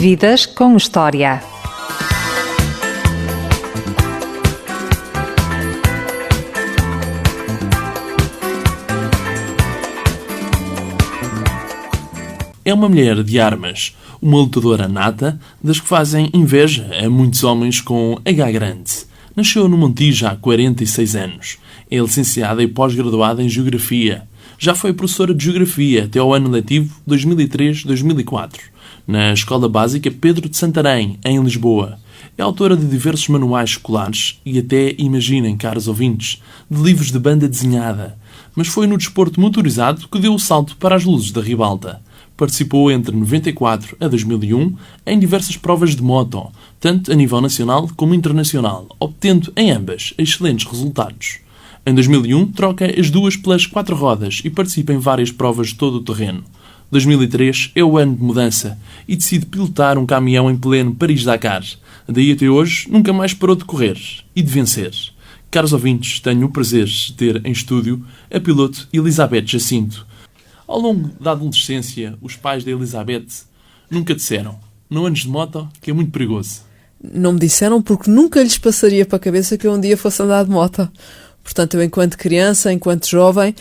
Vidas com História. É uma mulher de armas, uma lutadora nata, das que fazem inveja a muitos homens com H grande. Nasceu no Montijo há 46 anos. É licenciada e pós-graduada em Geografia. Já foi professora de Geografia até ao ano letivo 2003-2004, na Escola Básica Pedro de Santarém, em Lisboa. É autora de diversos manuais escolares e até, imaginem, caros ouvintes, de livros de banda desenhada. Mas foi no desporto motorizado que deu o salto para as luzes da ribalta. Participou entre 94 a 2001 em diversas provas de moto, tanto a nível nacional como internacional, obtendo em ambas excelentes resultados. Em 2001, troca as duas pelas 4 rodas e participa em várias provas de todo o terreno. 2003 é o ano de mudança e decide pilotar um caminhão em pleno Paris-Dakar. Daí até hoje, nunca mais parou de correr e de vencer. Caros ouvintes, tenho o prazer de ter em estúdio a piloto Elizabeth Jacinto. Ao longo da adolescência, os pais da Elizabeth nunca disseram: não andes de moto, que é muito perigoso. Não me disseram porque nunca lhes passaria para a cabeça que eu um dia fosse andar de moto. Portanto, eu enquanto criança, enquanto jovem,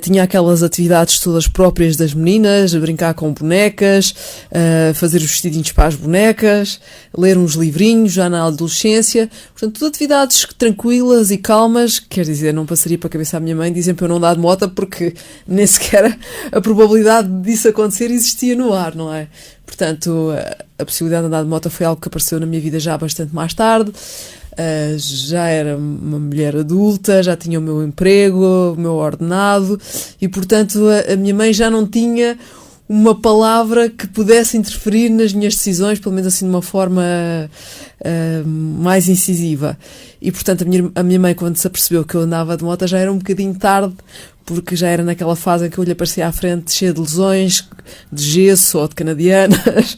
tinha aquelas atividades todas próprias das meninas, brincar com bonecas, fazer os vestidinhos para as bonecas, ler uns livrinhos já na adolescência. Portanto, tudo atividades tranquilas e calmas. Quer dizer, não passaria para a cabeça à minha mãe dizem para eu não andar de moto porque nem sequer a probabilidade disso acontecer existia no ar, não é? Portanto, a possibilidade de andar de moto foi algo que apareceu na minha vida já bastante mais tarde. Já era uma mulher adulta, já tinha o meu emprego, o meu ordenado e, portanto, a minha mãe já não tinha uma palavra que pudesse interferir nas minhas decisões, pelo menos assim de uma forma mais incisiva. E, portanto, a minha mãe, quando se apercebeu que eu andava de moto, já era um bocadinho tarde, porque já era naquela fase em que eu lhe aparecia à frente cheia de lesões, de gesso ou de canadianas,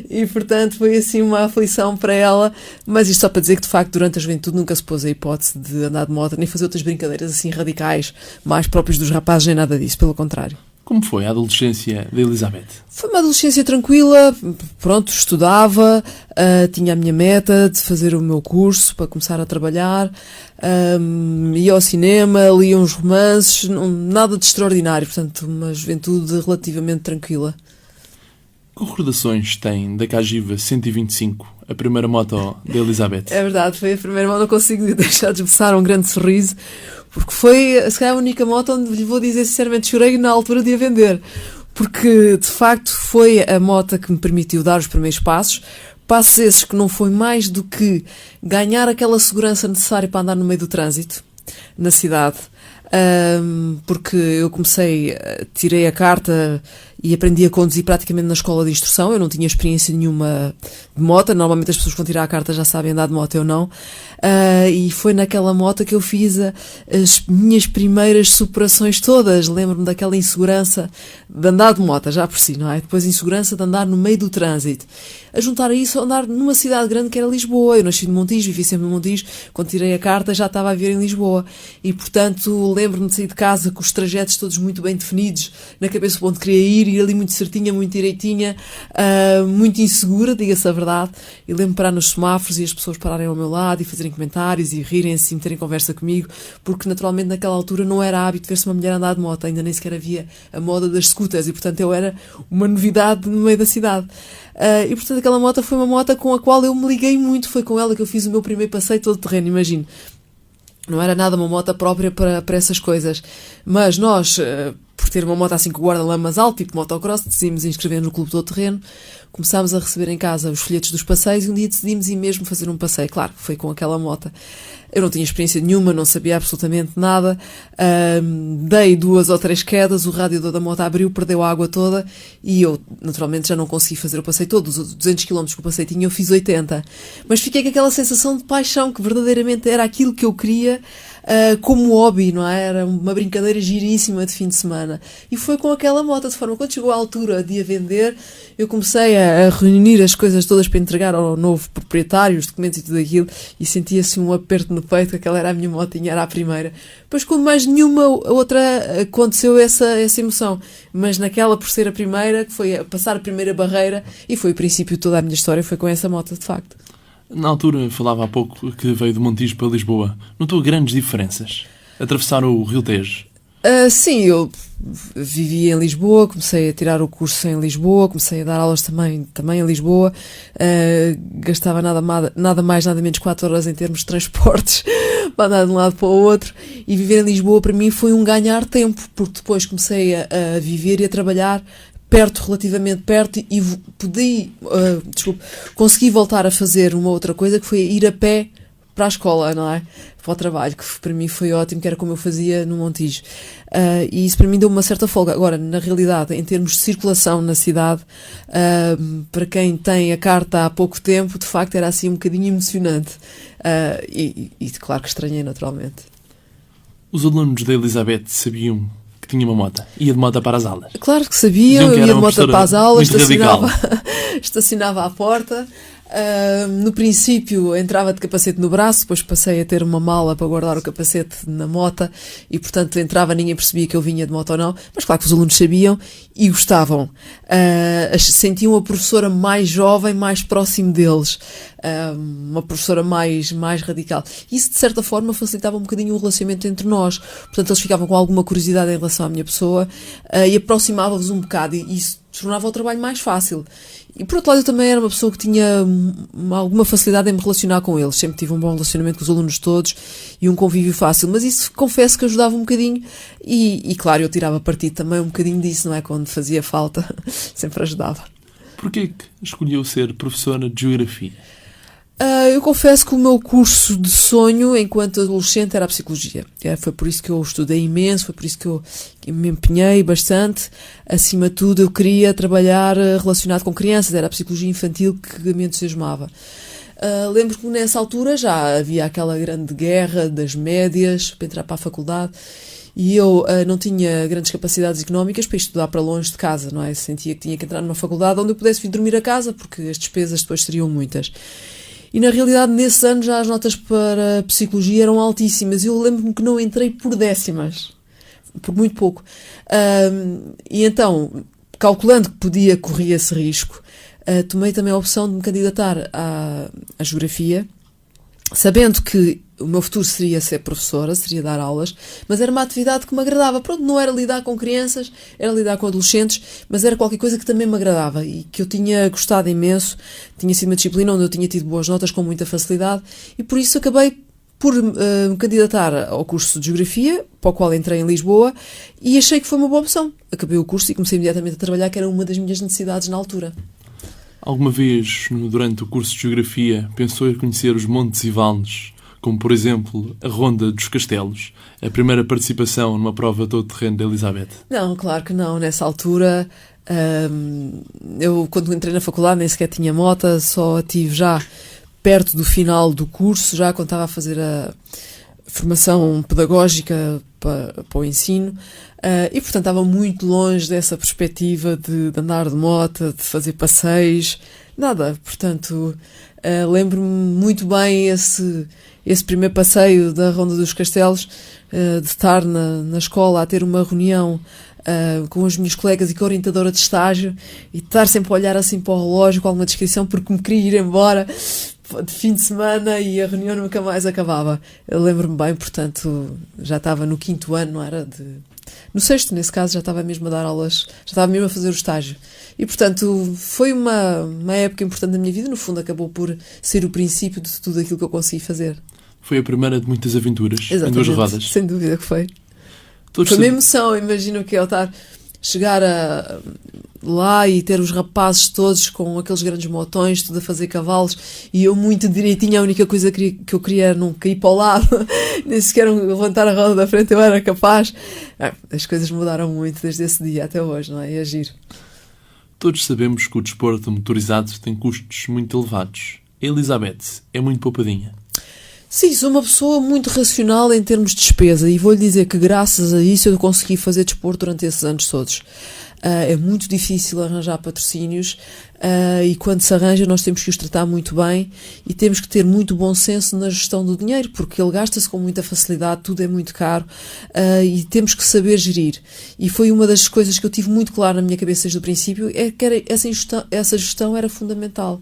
e portanto foi assim uma aflição para ela, mas isto só para dizer que de facto durante a juventude nunca se pôs a hipótese de andar de moto, nem fazer outras brincadeiras assim radicais, mais próprias dos rapazes, nem nada disso, pelo contrário. Como foi a adolescência de Elizabeth? Foi uma adolescência tranquila, pronto, estudava, tinha a minha meta de fazer o meu curso para começar a trabalhar, ia ao cinema, lia uns romances, nada de extraordinário, portanto uma juventude relativamente tranquila. Que recordações tem da Cagiva 125, a primeira moto de Elizabeth? É verdade, foi a primeira moto, não consigo deixar de esboçar um grande sorriso, porque foi, se calhar, a única moto onde lhe vou dizer sinceramente chorei na altura de a vender, porque de facto foi a moto que me permitiu dar os primeiros passos esses que não foi mais do que ganhar aquela segurança necessária para andar no meio do trânsito, na cidade. Porque eu tirei a carta e aprendi a conduzir praticamente na escola de instrução. Eu não tinha experiência nenhuma de moto. Normalmente as pessoas que vão tirar a carta já sabem andar de moto, eu não. E foi naquela moto que eu fiz as minhas primeiras superações todas. Lembro-me daquela insegurança de andar de moto, já por si, não é? Depois a insegurança de andar no meio do trânsito. A juntar a isso, a andar numa cidade grande que era Lisboa. Eu nasci no Montijo, vivi sempre no Montijo. Quando tirei a carta já estava a viver em Lisboa. E, portanto, lembro-me de sair de casa com os trajetos todos muito bem definidos, na cabeça para onde queria ir ali muito certinha, muito direitinha, muito insegura, diga-se a verdade. E lembro-me de parar nos semáforos e as pessoas pararem ao meu lado e fazerem comentários e rirem-se e meterem conversa comigo, porque naturalmente naquela altura não era hábito ver-se uma mulher andar de moto, ainda nem sequer havia a moda das scooters e, portanto, eu era uma novidade no meio da cidade. E, portanto, aquela moto foi uma moto com a qual eu me liguei muito, foi com ela que eu fiz o meu primeiro passeio todo terreno, imagino. Não era nada uma moto própria para essas coisas. Mas nós, por ter uma moto assim com o guarda-lamas alto, tipo motocross, decidimos inscrever no Clube do Terreno. Começámos a receber em casa os folhetos dos passeios e um dia decidimos ir mesmo fazer um passeio. Claro, foi com aquela moto. Eu não tinha experiência nenhuma, não sabia absolutamente nada. Dei 2 ou 3 quedas, o radiador da moto abriu, perdeu a água toda e eu, naturalmente, já não consegui fazer o passeio todo. Os 200 km que o passeio tinha, eu fiz 80. Mas fiquei com aquela sensação de paixão, que verdadeiramente era aquilo que eu queria como hobby, não é? Era uma brincadeira giríssima de fim de semana. E foi com aquela moto, de forma, quando chegou a altura de a vender, eu comecei a reunir as coisas todas para entregar ao novo proprietário, os documentos e tudo aquilo, e sentia-se um aperto no peito, que aquela era a minha motinha, era a primeira. Depois, com mais nenhuma outra, aconteceu essa emoção. Mas naquela, por ser a primeira, que foi a passar a primeira barreira, e foi o princípio de toda a minha história, foi com essa moto, de facto. Na altura, falava há pouco que veio de Montijo para Lisboa. Notou grandes diferenças? Atravessar o Rio Tejo? Sim, eu vivi em Lisboa, comecei a tirar o curso em Lisboa, comecei a dar aulas também em Lisboa, gastava nada mais, nada menos 4 horas em termos de transportes para andar de um lado para o outro, e viver em Lisboa para mim foi um ganhar tempo, porque depois comecei a viver e a trabalhar relativamente perto, e consegui voltar a fazer uma outra coisa, que foi ir a pé para a escola, não é? Para o trabalho, que para mim foi ótimo, que era como eu fazia no Montijo. E isso para mim deu uma certa folga. Agora, na realidade, em termos de circulação na cidade, para quem tem a carta há pouco tempo, de facto era assim um bocadinho emocionante. E claro que estranhei, naturalmente. Os alunos da Elizabeth sabiam que tinha uma moto? Ia de moto para as aulas? Claro que sabiam, eu ia de moto para as aulas, estacionava à porta. No princípio entrava de capacete no braço, depois passei a ter uma mala para guardar o capacete na moto e, portanto, entrava, ninguém percebia que eu vinha de moto ou não, mas claro que os alunos sabiam e gostavam. Sentiam a professora mais jovem, mais próximo deles, uma professora mais radical. Isso, de certa forma, facilitava um bocadinho o relacionamento entre nós. Portanto, eles ficavam com alguma curiosidade em relação à minha pessoa e aproximava-vos um bocado, e isso tornava o trabalho mais fácil. E por outro lado, eu também era uma pessoa que tinha alguma facilidade em me relacionar com eles. Sempre tive um bom relacionamento com os alunos todos e um convívio fácil. Mas isso, confesso que ajudava um bocadinho. E claro, eu tirava partido também um bocadinho disso, não é? Quando fazia falta, sempre ajudava. Porquê que escolheu ser professora de Geografia? Eu confesso que o meu curso de sonho enquanto adolescente era a Psicologia. Foi por isso que eu estudei imenso, foi por isso que eu me empenhei bastante. Acima de tudo, eu queria trabalhar relacionado com crianças, era a Psicologia Infantil que me entusiasmava. Lembro que nessa altura já havia aquela grande guerra das médias para entrar para a faculdade, e eu não tinha grandes capacidades económicas para estudar para longe de casa, não é? Sentia que tinha que entrar numa faculdade onde eu pudesse vir dormir a casa, porque as despesas depois seriam muitas. E na realidade, nesses anos, já as notas para Psicologia eram altíssimas. Eu lembro-me que não entrei por décimas, por muito pouco. E então, calculando que correr esse risco, tomei também a opção de me candidatar à Geografia, sabendo que o meu futuro seria ser professora, seria dar aulas, mas era uma atividade que me agradava. Pronto, não era lidar com crianças, era lidar com adolescentes, mas era qualquer coisa que também me agradava e que eu tinha gostado imenso. Tinha sido uma disciplina onde eu tinha tido boas notas com muita facilidade, e por isso acabei por me candidatar ao curso de Geografia, para o qual entrei em Lisboa, e achei que foi uma boa opção. Acabei o curso e comecei imediatamente a trabalhar, que era uma das minhas necessidades na altura. Alguma vez, durante o curso de Geografia, pensou em conhecer os montes e vales, como, por exemplo, a Ronda dos Castelos, a primeira participação numa prova todo-terreno da Elizabeth? Não, claro que não. Nessa altura, eu, quando entrei na faculdade, nem sequer tinha moto, só a tive já perto do final do curso, já quando estava a fazer a formação pedagógica para o ensino, e portanto estava muito longe dessa perspectiva de andar de moto, de fazer passeios, nada. Portanto, lembro-me muito bem esse primeiro passeio da Ronda dos Castelos, de estar na escola a ter uma reunião com os meus colegas e com a orientadora de estágio, e estar sempre a olhar assim para o relógio com alguma descrição, porque me queria ir embora de fim de semana e a reunião nunca mais acabava. Eu lembro-me bem, portanto, já estava no 5º ano, não era? No 6º, nesse caso, já estava mesmo a dar aulas, já estava mesmo a fazer o estágio. E, portanto, foi uma época importante da minha vida. No fundo, acabou por ser o princípio de tudo aquilo que eu consegui fazer. Foi a primeira de muitas aventuras. Exatamente, em 2 rodas. Sem dúvida que foi. Foi uma emoção, imagino que eu chegar lá e ter os rapazes todos com aqueles grandes motões, tudo a fazer cavalos, e eu muito direitinho, a única coisa que eu queria era não cair para o lado, nem sequer levantar a roda da frente, eu era capaz. As coisas mudaram muito desde esse dia até hoje, não é? E agir. Todos sabemos que o desporto motorizado tem custos muito elevados. A Elizabeth é muito poupadinha. Sim, sou uma pessoa muito racional em termos de despesa, e vou-lhe dizer que graças a isso eu consegui fazer desporto durante esses anos todos. É muito difícil arranjar patrocínios, e quando se arranja nós temos que os tratar muito bem e temos que ter muito bom senso na gestão do dinheiro, porque ele gasta-se com muita facilidade, tudo é muito caro, e temos que saber gerir. E foi uma das coisas que eu tive muito claro na minha cabeça desde o princípio, que essa gestão era fundamental.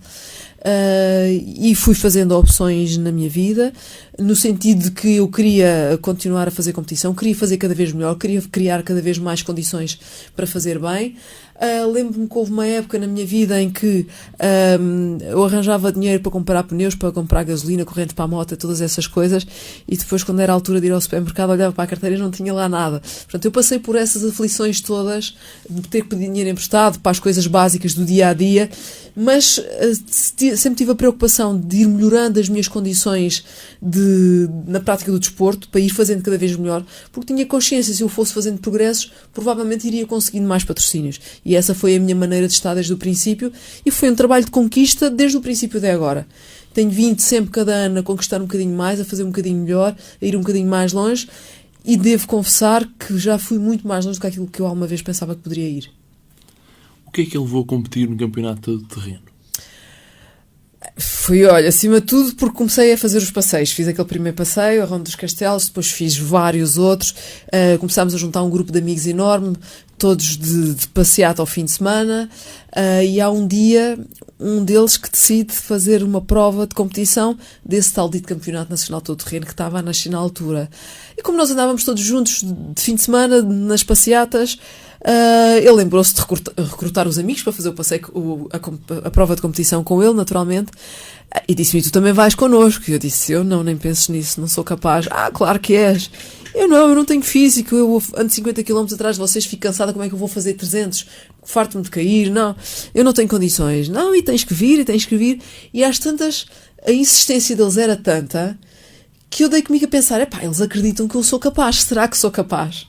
E fui fazendo opções na minha vida, no sentido de que eu queria continuar a fazer competição, queria fazer cada vez melhor, queria criar cada vez mais condições para fazer bem. Lembro-me que houve uma época na minha vida em que eu arranjava dinheiro para comprar pneus, para comprar gasolina, corrente para a moto, todas essas coisas, e depois, quando era a altura de ir ao supermercado, olhava para a carteira e não tinha lá nada. Portanto, eu passei por essas aflições todas, de ter que pedir dinheiro emprestado para as coisas básicas do dia a dia, mas sempre tive a preocupação de ir melhorando as minhas condições na prática do desporto, para ir fazendo cada vez melhor, porque tinha consciência, se eu fosse fazendo progressos, provavelmente iria conseguindo mais patrocínios. E essa foi a minha maneira de estar desde o princípio, e foi um trabalho de conquista desde o princípio até agora. Tenho vindo sempre, cada ano, a conquistar um bocadinho mais, a fazer um bocadinho melhor, a ir um bocadinho mais longe, e devo confessar que já fui muito mais longe do que aquilo que eu alguma vez pensava que poderia ir. O que é que ele levou a competir no campeonato de terreno? Fui, olha, acima de tudo, porque comecei a fazer os passeios. Fiz aquele primeiro passeio, a Ronda dos Castelos, depois fiz vários outros. Começámos a juntar um grupo de amigos enorme, todos de passeata ao fim de semana. E há um dia, um deles que decide fazer uma prova de competição desse tal dito Campeonato Nacional Todo Terreno que estava a nascer na altura. E como nós andávamos todos juntos de fim de semana, nas passeatas, ele lembrou-se de recrutar os amigos para fazer o passeio, a prova de competição com ele, naturalmente, e disse-me: tu também vais connosco. E eu disse: eu não, nem penses nisso, não sou capaz. Claro que és. Eu não tenho físico, eu ando 50 km atrás de vocês, fico cansada, como é que eu vou fazer 300? Farto-me de cair, não, eu não tenho condições. Não, e tens que vir. E às tantas, a insistência deles era tanta que eu dei comigo a pensar: eles acreditam que eu sou capaz, será que sou capaz?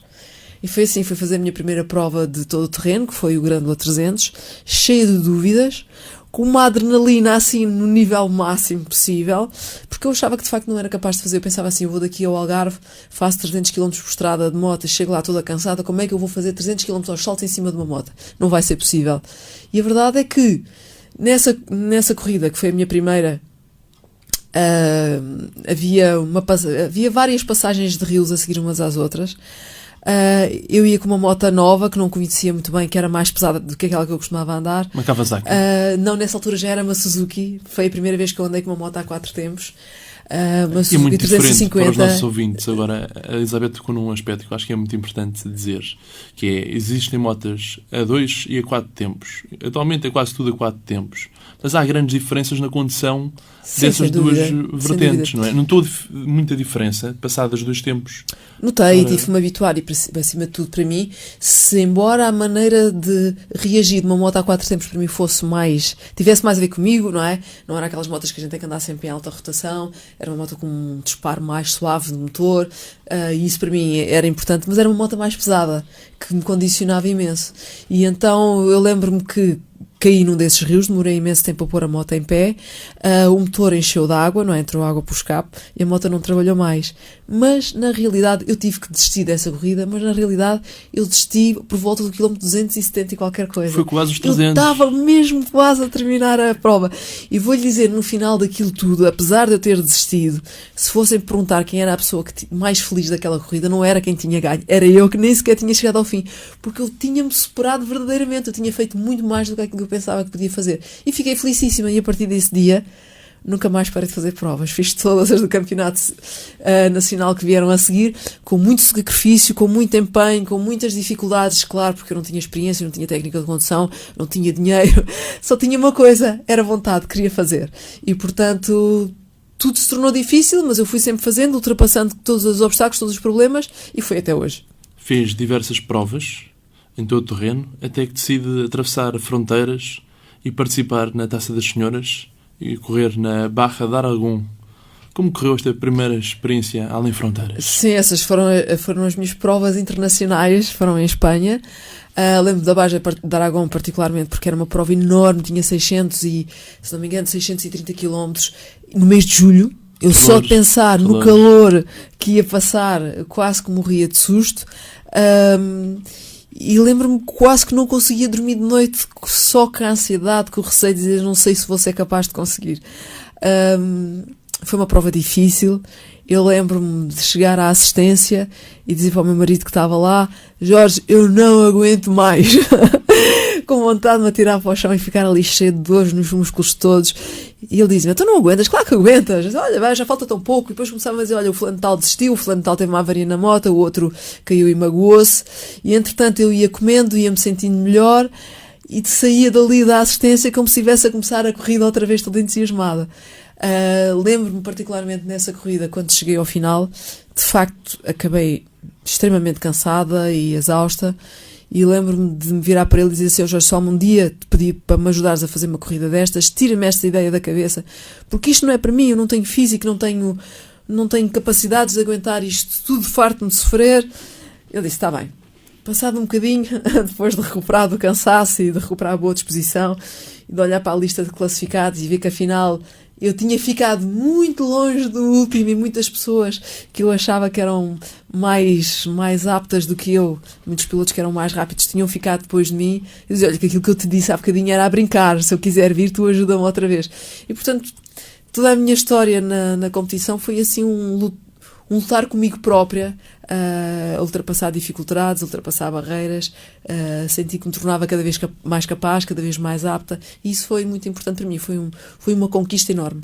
E foi assim, fui fazer a minha primeira prova de todo o terreno, que foi o Grândola 300, cheia de dúvidas, com uma adrenalina assim no nível máximo possível, porque eu achava que de facto não era capaz de fazer. Eu pensava assim: eu vou daqui ao Algarve, faço 300 km por estrada de moto, chego lá toda cansada, como é que eu vou fazer 300 km aos saltos em cima de uma moto? Não vai ser possível. E a verdade é que nessa corrida, que foi a minha primeira, havia várias passagens de rios a seguir umas às outras. Eu ia com uma moto nova que não conhecia muito bem, que era mais pesada do que aquela que eu costumava andar. Uma Kawasaki? Não, nessa altura já era uma Suzuki. Foi a primeira vez que eu andei com uma moto há 4 tempos. Uma Suzuki, é muito 350. Diferente para os nossos ouvintes. Agora, a Elizabeth tocou num aspecto que eu acho que é muito importante dizer, que é: existem motas a 2 e a 4 tempos. Atualmente é quase tudo a 4 tempos. Mas há grandes diferenças na condução dessas duas vertentes, não é? Não estou muita diferença, passadas 2 tempos. Notei e tive-me habituar, e acima de tudo, para mim, se embora a maneira de reagir de uma moto a 4 tempos para mim tivesse mais a ver comigo, não é? Não era aquelas motas que a gente tem que andar sempre em alta rotação, era uma moto com um disparo mais suave de motor, e isso para mim era importante, mas era uma moto mais pesada, que me condicionava imenso. E então eu lembro-me que caí num desses rios, demorei imenso tempo a pôr a moto em pé, o motor encheu de água, não é? Entrou água por escape e a moto não trabalhou mais. Mas na realidade eu tive que desistir dessa corrida, mas na realidade eu desisti por volta do quilómetro 270 e qualquer coisa. Foi quase os 300. Eu estava mesmo quase a terminar a prova. E vou-lhe dizer, no final daquilo tudo, apesar de eu ter desistido, se fossem perguntar quem era a pessoa mais feliz daquela corrida, não era quem tinha ganho, era eu, que nem sequer tinha chegado ao fim, porque eu tinha-me superado verdadeiramente, eu tinha feito muito mais do que aquilo que eu pensava que podia fazer. E fiquei felicíssima, e a partir desse dia nunca mais parei de fazer provas. Fiz todas as do campeonato nacional que vieram a seguir, com muito sacrifício, com muito empenho, com muitas dificuldades, claro, porque eu não tinha experiência, não tinha técnica de condução, não tinha dinheiro, só tinha uma coisa, era vontade, queria fazer. E portanto tudo se tornou difícil, mas eu fui sempre fazendo, ultrapassando todos os obstáculos, todos os problemas, e foi até hoje. Fez diversas provas em todo o terreno, até que decide atravessar fronteiras e participar na Taça das Senhoras e correr na Barra de Aragão. Como correu esta primeira experiência além fronteiras? Sim, essas foram as minhas provas internacionais, foram em Espanha. Lembro da Barra de Aragão particularmente, porque era uma prova enorme, tinha 600 e, se não me engano, 630 km no mês de julho. Eu só de pensar no calor que ia passar, quase que morria de susto. E lembro-me quase que não conseguia dormir de noite, só com a ansiedade, com o receio de dizer não sei se vou ser capaz de conseguir. Foi uma prova difícil. Eu lembro-me de chegar à assistência e dizer para o meu marido que estava lá: Jorge, eu não aguento mais. Com vontade de me atirar para o chão e ficar ali cheio de dores nos músculos todos. E ele dizia-me: tu não aguentas? Claro que aguentas. Olha, vai, já falta tão pouco. E depois começava a dizer: olha, o fulano tal desistiu, o fulano tal teve uma avaria na moto, o outro caiu e magoou-se. E entretanto eu ia comendo, ia-me sentindo melhor e saía dali da assistência como se estivesse a começar a corrida outra vez toda entusiasmada. Lembro-me particularmente nessa corrida, quando cheguei ao final, de facto acabei extremamente cansada e exausta. E lembro-me de me virar para ele e dizer assim: Jorge, só um dia te pedi para me ajudares a fazer uma corrida destas, tira-me esta ideia da cabeça, porque isto não é para mim, eu não tenho físico, não tenho capacidades de aguentar isto tudo, farto-me de sofrer. Ele disse: está bem. Passado um bocadinho, depois de recuperar do cansaço e de recuperar a boa disposição e de olhar para a lista de classificados e ver que afinal eu tinha ficado muito longe do último e muitas pessoas que eu achava que eram mais aptas do que eu, muitos pilotos que eram mais rápidos tinham ficado depois de mim. Eu dizia: olha, que aquilo que eu te disse há bocadinho era a brincar, se eu quiser vir tu ajuda-me outra vez. E portanto toda a minha história na competição foi assim um lutar comigo própria, a ultrapassar dificuldades, a ultrapassar barreiras, senti que me tornava cada vez mais capaz, cada vez mais apta, e isso foi muito importante para mim, foi uma conquista enorme.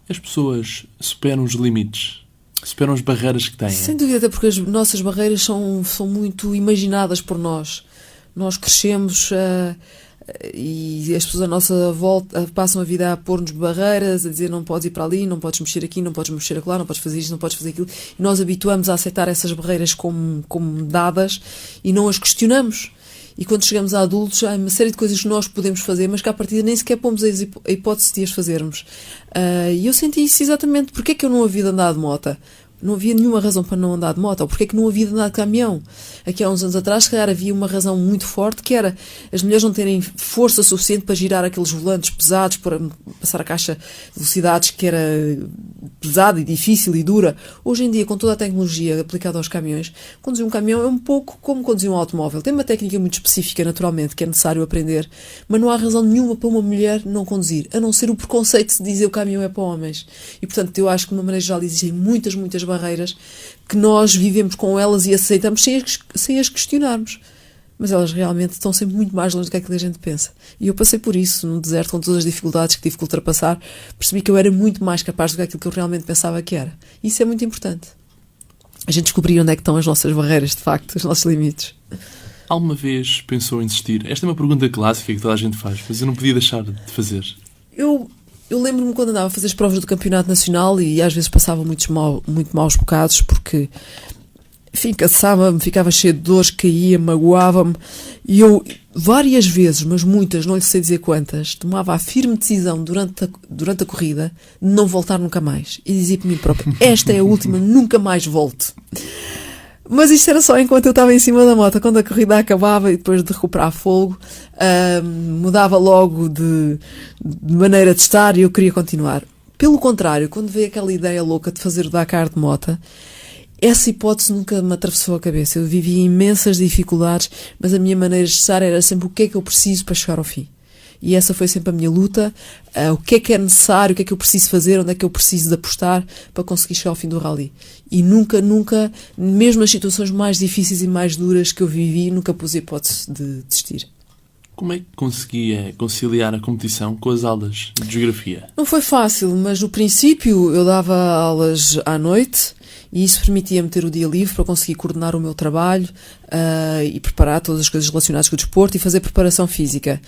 As pessoas superam os limites, superam as barreiras que têm. Sem dúvida, até porque as nossas barreiras são muito imaginadas por nós. Nós crescemos e as pessoas à nossa volta passam a vida a pôr-nos barreiras, a dizer: não podes ir para ali, não podes mexer aqui, não podes mexer acolá, não podes fazer isto, não podes fazer aquilo. E nós habituamos a aceitar essas barreiras como dadas e não as questionamos. E quando chegamos a adultos, há uma série de coisas que nós podemos fazer, mas que à partida nem sequer pomos a hipótese de as fazermos. E eu senti isso exatamente. Porque é que eu não havia de andar de moto? Não havia nenhuma razão para não andar de moto. Ou porque é que não havia de andar de caminhão? Aqui há uns anos atrás, se calhar, havia uma razão muito forte, que era as mulheres não terem força suficiente para girar aqueles volantes pesados, para passar a caixa de velocidades que era pesada e difícil e dura. Hoje em dia, com toda a tecnologia aplicada aos caminhões, conduzir um caminhão é um pouco como conduzir um automóvel. Tem uma técnica muito específica, naturalmente, que é necessário aprender, mas não há razão nenhuma para uma mulher não conduzir, a não ser o preconceito de dizer que o caminhão é para homens. E, portanto, eu acho que, de uma maneira geral, existem muitas barreiras que nós vivemos com elas e aceitamos sem as questionarmos. Mas elas realmente estão sempre muito mais longe do que aquilo que a gente pensa. E eu passei por isso no deserto, com todas as dificuldades que tive que ultrapassar. Percebi que eu era muito mais capaz do que aquilo que eu realmente pensava que era. Isso é muito importante. A gente descobrir onde é que estão as nossas barreiras, de facto, os nossos limites. Alguma vez pensou em desistir? Esta é uma pergunta clássica que toda a gente faz, mas eu não podia deixar de fazer. Eu lembro-me quando andava a fazer as provas do Campeonato Nacional e às vezes passava muito maus bocados, porque, enfim, cansava-me, ficava cheio de dores, caía, magoava-me, e eu várias vezes, mas muitas, não lhe sei dizer quantas, tomava a firme decisão durante a corrida de não voltar nunca mais. E dizia para mim própria: esta é a última, nunca mais volto. Mas isto era só enquanto eu estava em cima da moto. Quando a corrida acabava e depois de recuperar fogo, mudava logo de maneira de estar e eu queria continuar. Pelo contrário, quando veio aquela ideia louca de fazer o Dakar de moto, essa hipótese nunca me atravessou a cabeça. Eu vivia imensas dificuldades, mas a minha maneira de estar era sempre: o que é que eu preciso para chegar ao fim? E essa foi sempre a minha luta. O que é necessário, o que é que eu preciso fazer, onde é que eu preciso de apostar para conseguir chegar ao fim do rally. E nunca, mesmo nas situações mais difíceis e mais duras que eu vivi, nunca pus a hipótese de desistir. Como é que conseguia conciliar a competição com as aulas de geografia? Não foi fácil, mas no princípio eu dava aulas à noite e isso permitia-me ter o dia livre para conseguir coordenar o meu trabalho e preparar todas as coisas relacionadas com o desporto e fazer preparação física.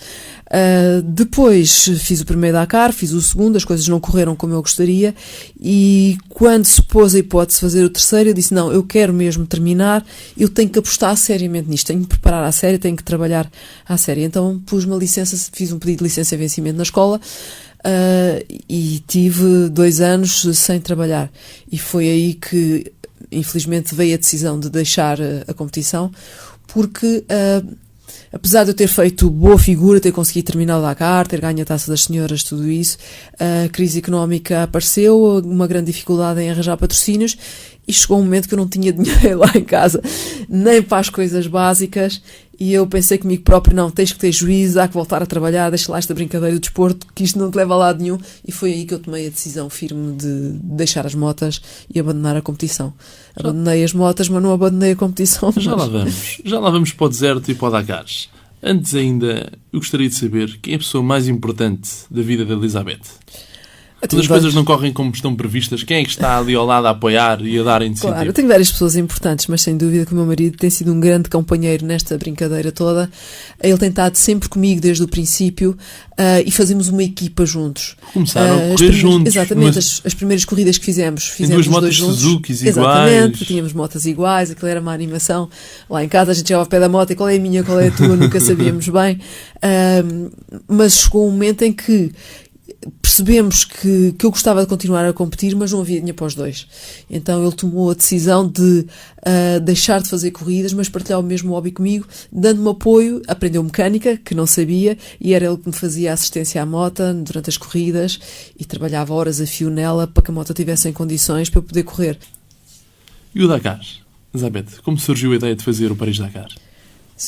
Depois fiz o primeiro Dakar, fiz o segundo, as coisas não correram como eu gostaria e quando se pôs a hipótese de fazer o terceiro, eu disse: não, eu quero mesmo terminar, eu tenho que apostar seriamente nisto, tenho que preparar à séria, tenho que trabalhar à séria. Então pus uma licença, fiz um pedido de licença e vencimento na escola. E tive 2 anos sem trabalhar e foi aí que infelizmente veio a decisão de deixar a competição, porque apesar de eu ter feito boa figura, ter conseguido terminar o Dakar, ter ganho a Taça das Senhoras, tudo isso, a crise económica apareceu, uma grande dificuldade em arranjar patrocínios e chegou um momento que eu não tinha dinheiro lá em casa nem para as coisas básicas E eu pensei comigo próprio, não, tens que ter juízo, há que voltar a trabalhar, deixa lá esta brincadeira do desporto, que isto não te leva a lado nenhum. E foi aí que eu tomei a decisão firme de deixar as motas e abandonar a competição. Abandonei as motas, mas não abandonei a competição. Já lá vamos para o deserto e para o Dakar. Antes ainda, eu gostaria de saber quem é a pessoa mais importante da vida da Elizabeth. Quando as coisas não correm como estão previstas, quem é que está ali ao lado a apoiar e a dar incentivo? Claro, eu tenho várias pessoas importantes, mas sem dúvida que o meu marido tem sido um grande companheiro nesta brincadeira toda. Ele tem estado sempre comigo desde o princípio e fazemos uma equipa juntos. Começaram a correr juntos. Exatamente, as primeiras corridas que fizemos duas os motos dois juntos. Suzuki iguais. Exatamente, tínhamos motas iguais, aquilo era uma animação. Lá em casa a gente chegava ao pé da moto e qual é a minha, qual é a tua, nunca sabíamos bem. Mas chegou um momento em que percebemos que eu gostava de continuar a competir, mas não havia dinheiro para os dois. Então ele tomou a decisão de deixar de fazer corridas, mas partilhar o mesmo hobby comigo, dando-me apoio, aprendeu mecânica, que não sabia, e era ele que me fazia assistência à moto durante as corridas e trabalhava horas a fio nela para que a moto estivesse em condições para eu poder correr. E o Dakar? Elizabeth, como surgiu a ideia de fazer o Paris-Dakar?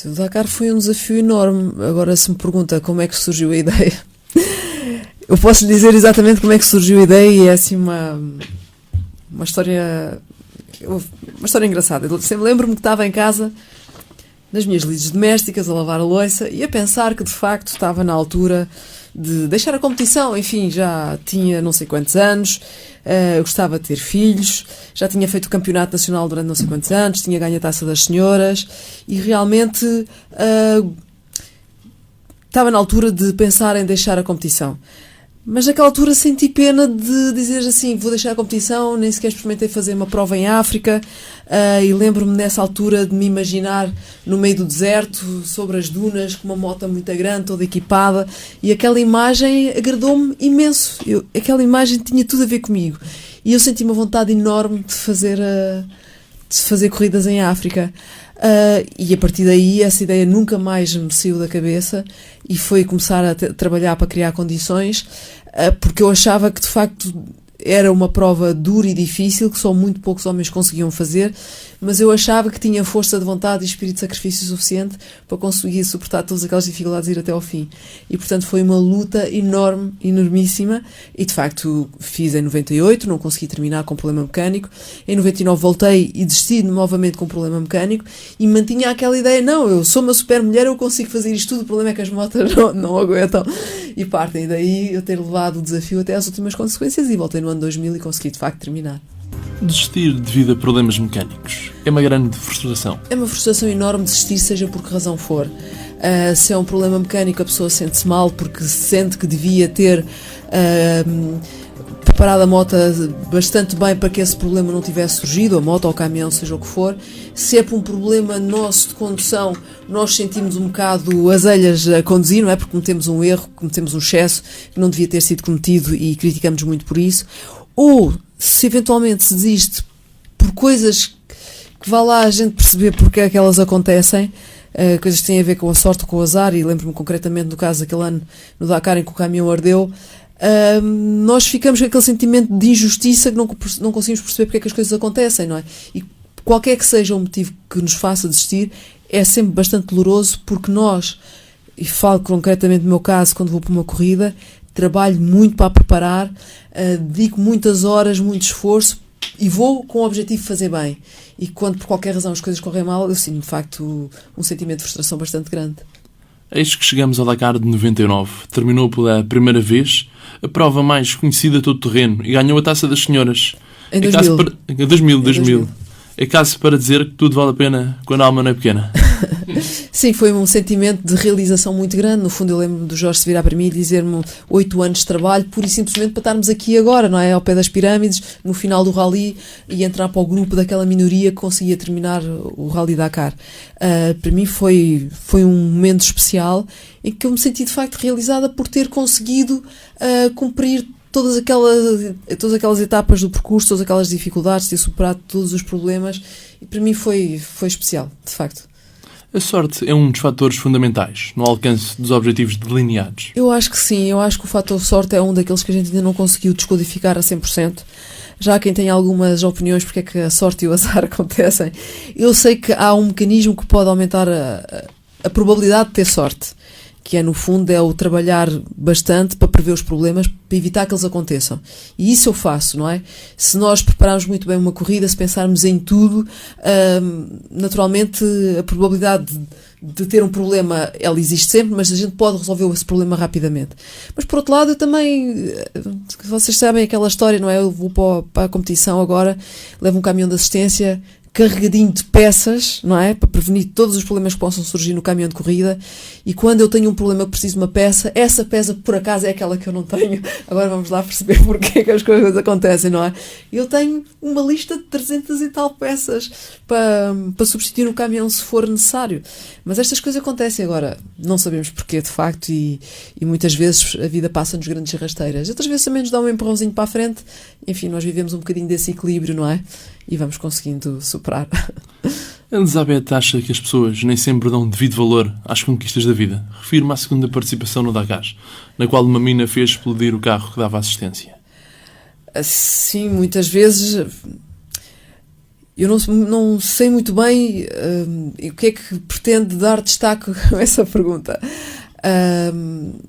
O Dakar foi um desafio enorme. Agora, se me pergunta como é que surgiu a ideia, eu posso lhe dizer exatamente como é que surgiu a ideia e é assim uma história engraçada. Eu sempre lembro-me que estava em casa, nas minhas lides domésticas, a lavar a louça e a pensar que de facto estava na altura de deixar a competição. Enfim, já tinha não sei quantos anos, eu gostava de ter filhos, já tinha feito o campeonato nacional durante não sei quantos anos, tinha ganho a Taça das Senhoras e realmente estava na altura de pensar em deixar a competição. Mas naquela altura senti pena de dizer assim, vou deixar a competição, nem sequer experimentei fazer uma prova em África e lembro-me nessa altura de me imaginar no meio do deserto, sobre as dunas, com uma moto muito grande, toda equipada, e aquela imagem agradou-me imenso. Aquela imagem tinha tudo a ver comigo. E eu senti uma vontade enorme de fazer corridas em África. E a partir daí essa ideia nunca mais me saiu da cabeça e foi começar a trabalhar para criar condições, porque eu achava que de facto era uma prova dura e difícil, que só muito poucos homens conseguiam fazer, mas eu achava que tinha força de vontade e espírito de sacrifício suficiente para conseguir suportar todas aquelas dificuldades e ir até ao fim. E portanto foi uma luta enorme, enormíssima, e de facto fiz em 98, não consegui terminar com problema mecânico, em 99 voltei e desisti novamente com problema mecânico e mantinha aquela ideia, não, eu sou uma super mulher, eu consigo fazer isto tudo, o problema é que as motas não aguentam. E partem daí eu ter levado o desafio até às últimas consequências e voltei no ano 2000 e consegui de facto terminar. Desistir devido a problemas mecânicos é uma grande frustração. É uma frustração enorme desistir, seja por que razão for. Se é um problema mecânico, a pessoa sente-se mal porque sente que devia ter preparado a moto bastante bem para que esse problema não tivesse surgido, a moto ou o caminhão, seja o que for. Se é por um problema nosso de condução, nós sentimos um bocado as elhas a conduzir, não é? Porque cometemos um erro, cometemos um excesso que não devia ter sido cometido e criticamos muito por isso. Ou, se eventualmente se desiste por coisas que vá lá a gente perceber porque é que elas acontecem, coisas que têm a ver com a sorte ou com o azar, e lembro-me concretamente do caso daquele ano no Dakar em que o caminhão ardeu, nós ficamos com aquele sentimento de injustiça que não conseguimos perceber porque é que as coisas acontecem, não é? E qualquer que seja o motivo que nos faça desistir, é sempre bastante doloroso, porque nós, e falo concretamente no meu caso, quando vou para uma corrida, trabalho muito para a preparar, dedico muitas horas, muito esforço e vou com o objetivo de fazer bem. E quando por qualquer razão as coisas correm mal, eu sinto de facto um sentimento de frustração bastante grande. Eis que chegamos ao Dakar de 99. Terminou pela primeira vez a prova mais conhecida de todo o terreno e ganhou a Taça das Senhoras. Em 2000. 2000. É caso para dizer que tudo vale a pena quando a alma não é pequena. Sim, foi um sentimento de realização muito grande. No fundo, eu lembro do Jorge se virar para mim e dizer-me 8 anos de trabalho, pura e simplesmente para estarmos aqui agora, não é? Ao pé das pirâmides, no final do rally, e entrar para o grupo daquela minoria que conseguia terminar o Rally Dakar. Para mim foi um momento especial em que eu me senti de facto realizada por ter conseguido cumprir todas aquelas etapas do percurso, todas aquelas dificuldades, ter superado todos os problemas, e para mim foi especial, de facto. A sorte é um dos fatores fundamentais no alcance dos objetivos delineados. Eu acho que sim, eu acho que o fator sorte é um daqueles que a gente ainda não conseguiu descodificar a 100%. Já há quem tenha algumas opiniões porque é que a sorte e o azar acontecem. Eu sei que há um mecanismo que pode aumentar a probabilidade de ter sorte, que é, no fundo, é o trabalhar bastante para prever os problemas, para evitar que eles aconteçam. E isso eu faço, não é? Se nós prepararmos muito bem uma corrida, se pensarmos em tudo, naturalmente a probabilidade de ter um problema, ela existe sempre, mas a gente pode resolver esse problema rapidamente. Mas, por outro lado, eu também, vocês sabem aquela história, não é? Eu vou para a competição agora, levo um caminhão de assistência carregadinho de peças, não é? Para prevenir todos os problemas que possam surgir no caminhão de corrida, e quando eu tenho um problema que preciso de uma peça, essa peça por acaso é aquela que eu não tenho. Agora vamos lá perceber porque é que as coisas acontecem, não é? Eu tenho uma lista de 300 e tal peças para substituir o caminhão se for necessário. Mas estas coisas acontecem. Agora, não sabemos porquê de facto, e muitas vezes a vida passa-nos grandes rasteiras. Outras vezes também nos dá um empurrãozinho para a frente. Enfim, nós vivemos um bocadinho desse equilíbrio, não é? E vamos conseguindo superar. Elizabeth acha que as pessoas nem sempre dão devido valor às conquistas da vida. Refiro-me à segunda participação no Dakar, na qual uma mina fez explodir o carro que dava assistência. Sim, muitas vezes eu não sei muito bem o que é que pretende dar destaque a essa pergunta.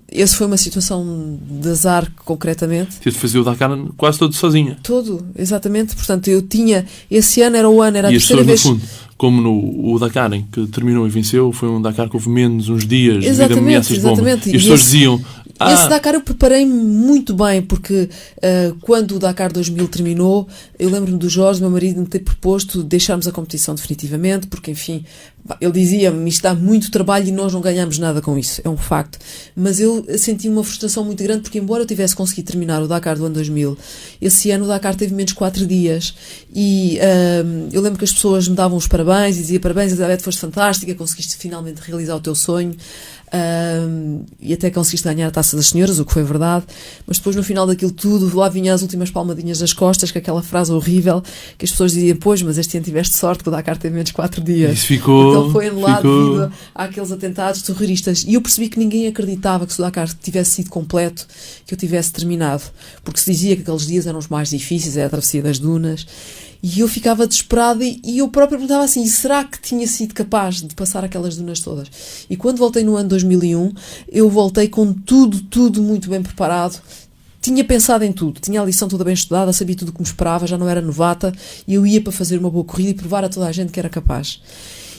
Essa foi uma situação de azar, concretamente. Teve de fazer o Dakar quase todo sozinha. Todo, exatamente. Portanto, eu tinha... Esse ano era a terceira vez... No fundo, como no Dakar em que terminou e venceu, foi um Dakar que houve menos uns dias devido a ameaças de bomba. E as pessoas diziam... Esse Dakar eu preparei-me muito bem, porque quando o Dakar 2000 terminou, eu lembro-me do Jorge, meu marido, me ter proposto deixarmos a competição definitivamente, porque, enfim, ele dizia-me, isto dá muito trabalho e nós não ganhamos nada com isso, é um facto. Mas eu senti uma frustração muito grande, porque embora eu tivesse conseguido terminar o Dakar do ano 2000, esse ano o Dakar teve menos 4 dias, e eu lembro que as pessoas me davam os parabéns, e diziam: parabéns, Elizabeth, foste fantástica, conseguiste finalmente realizar o teu sonho. E até conseguiste ganhar a Taça das Senhoras, o que foi verdade, mas depois no final daquilo tudo, lá vinha as últimas palmadinhas das costas, com aquela frase horrível que as pessoas diziam: pois, mas este ano tiveste sorte que o Dakar teve menos 4 dias. Isso ficou... Porque ele foi anulado devido àqueles atentados terroristas, e eu percebi que ninguém acreditava que se o Dakar tivesse sido completo, que eu tivesse terminado, porque se dizia que aqueles dias eram os mais difíceis, é a travessia das dunas. E eu ficava desesperada, e eu própria perguntava assim: será que tinha sido capaz de passar aquelas dunas todas? E quando voltei no ano 2001, eu voltei com tudo muito bem preparado. Tinha pensado em tudo, tinha a lição toda bem estudada, sabia tudo o que me esperava, já não era novata, e eu ia para fazer uma boa corrida e provar a toda a gente que era capaz.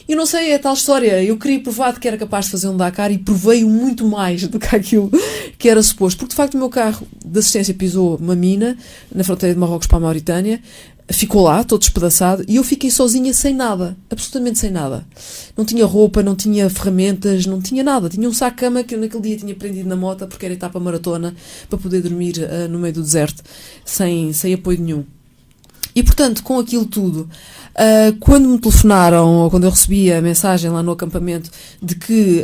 E não sei, é tal história, eu queria provar que era capaz de fazer um Dakar, e provei muito mais do que aquilo que era suposto, porque de facto o meu carro de assistência pisou uma mina na fronteira de Marrocos para a Mauritânia, ficou lá, todo despedaçado, e eu fiquei sozinha sem nada, absolutamente sem nada. Não tinha roupa, não tinha ferramentas, não tinha nada. Tinha um saco-cama que eu naquele dia tinha prendido na moto, porque era etapa maratona, para poder dormir no meio do deserto, sem apoio nenhum. E, portanto, com aquilo tudo, quando me telefonaram, ou quando eu recebi a mensagem lá no acampamento de que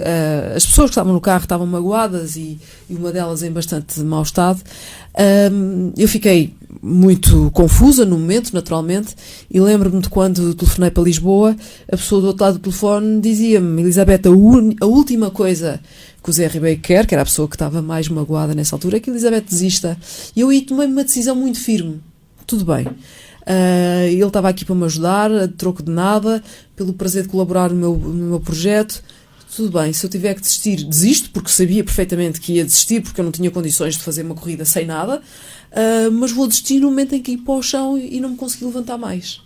as pessoas que estavam no carro estavam magoadas, e uma delas em bastante mau estado, eu fiquei muito confusa no momento, naturalmente, e lembro-me de quando telefonei para Lisboa, a pessoa do outro lado do telefone dizia-me: Elizabeth, a última coisa que o Zé Ribeiro quer, que era a pessoa que estava mais magoada nessa altura, é que a Elizabeth desista. E eu aí tomei uma decisão muito firme. Tudo bem. Ele estava aqui para me ajudar, a troco de nada, pelo prazer de colaborar no meu projeto. Tudo bem, se eu tiver que desistir, desisto, porque sabia perfeitamente que ia desistir, porque eu não tinha condições de fazer uma corrida sem nada, mas vou desistir no momento em que ir para o chão e não me consegui levantar mais.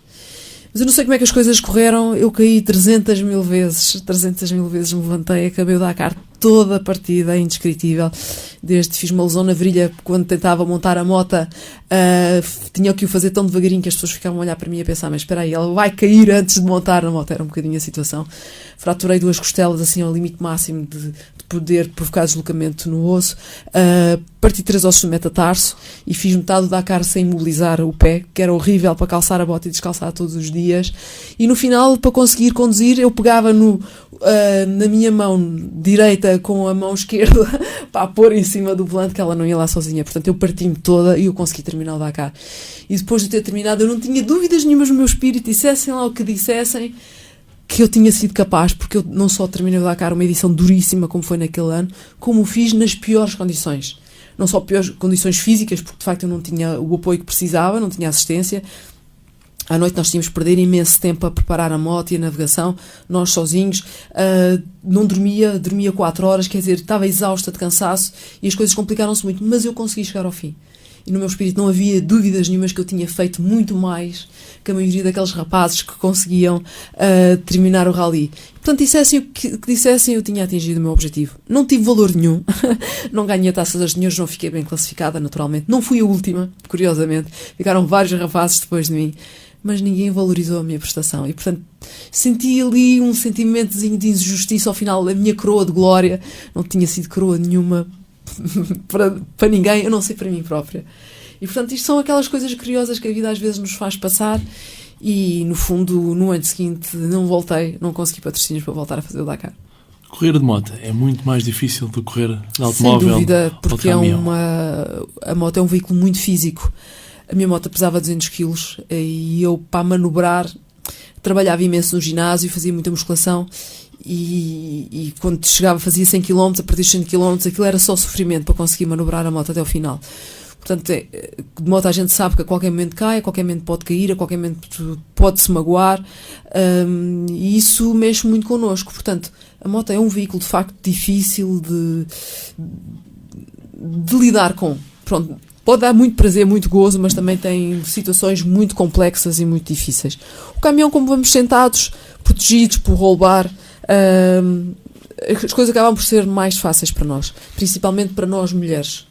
Mas eu não sei como é que as coisas correram, eu caí 300 mil vezes me levantei, acabei o Dakar toda a partida, é indescritível. Desde fiz uma lesão na virilha quando tentava montar a moto, tinha que o fazer tão devagarinho que as pessoas ficavam a olhar para mim e a pensar: mas espera aí, ela vai cair antes de montar a moto. Era um bocadinho a situação. Fraturei 2 costelas assim ao limite máximo de poder provocar deslocamento no osso, parti 3 ossos do metatarso e fiz metade do Dakar sem imobilizar o pé, que era horrível para calçar a bota e descalçar todos os dias. E no final, para conseguir conduzir, eu pegava na minha mão direita com a mão esquerda para pôr em cima do volante, que ela não ia lá sozinha. Portanto, eu parti-me toda e eu consegui terminar o Dakar. E depois de ter terminado, eu não tinha dúvidas nenhumas no meu espírito, dissessem lá o que dissessem, que eu tinha sido capaz, porque eu não só terminei o Dakar, uma edição duríssima como foi naquele ano, como o fiz nas piores condições. Não só piores condições físicas, porque de facto eu não tinha o apoio que precisava, não tinha assistência, À noite nós tínhamos que perder imenso tempo a preparar a moto e a navegação, nós sozinhos, não dormia 4 horas, quer dizer, estava exausta de cansaço e as coisas complicaram-se muito, mas eu consegui chegar ao fim. E no meu espírito não havia dúvidas nenhumas que eu tinha feito muito mais que a maioria daqueles rapazes que conseguiam terminar o rally. Portanto, dissessem o que dissessem, eu tinha atingido o meu objetivo. Não tive valor nenhum, não ganhei a Taça das Senhoras, não fiquei bem classificada, naturalmente. Não fui a última, curiosamente. Ficaram vários rapazes depois de mim. Mas ninguém valorizou a minha prestação. E, portanto, senti ali um sentimentozinho de injustiça ao final. A minha coroa de glória não tinha sido coroa nenhuma para ninguém, a não ser para mim própria. E, portanto, isto são aquelas coisas curiosas que a vida às vezes nos faz passar. E, no fundo, no ano seguinte, não consegui patrocínios para voltar a fazer o Dakar. Correr de moto é muito mais difícil do que correr de automóvel. Sem dúvida, porque a moto é um veículo muito físico. A minha moto pesava 200 kg e eu, para manobrar, trabalhava imenso no ginásio, fazia muita musculação e quando chegava fazia 100 km, a partir de 100 km, aquilo era só sofrimento para conseguir manobrar a moto até ao final. Portanto, de moto a gente sabe que a qualquer momento cai, a qualquer momento pode cair, a qualquer momento pode-se magoar, e isso mexe muito connosco. Portanto, a moto é um veículo de facto difícil de lidar com. Pronto, pode dar muito prazer, muito gozo, mas também tem situações muito complexas e muito difíceis. O caminhão, como vamos sentados, protegidos por roll bar, as coisas acabam por ser mais fáceis para nós, principalmente para nós mulheres.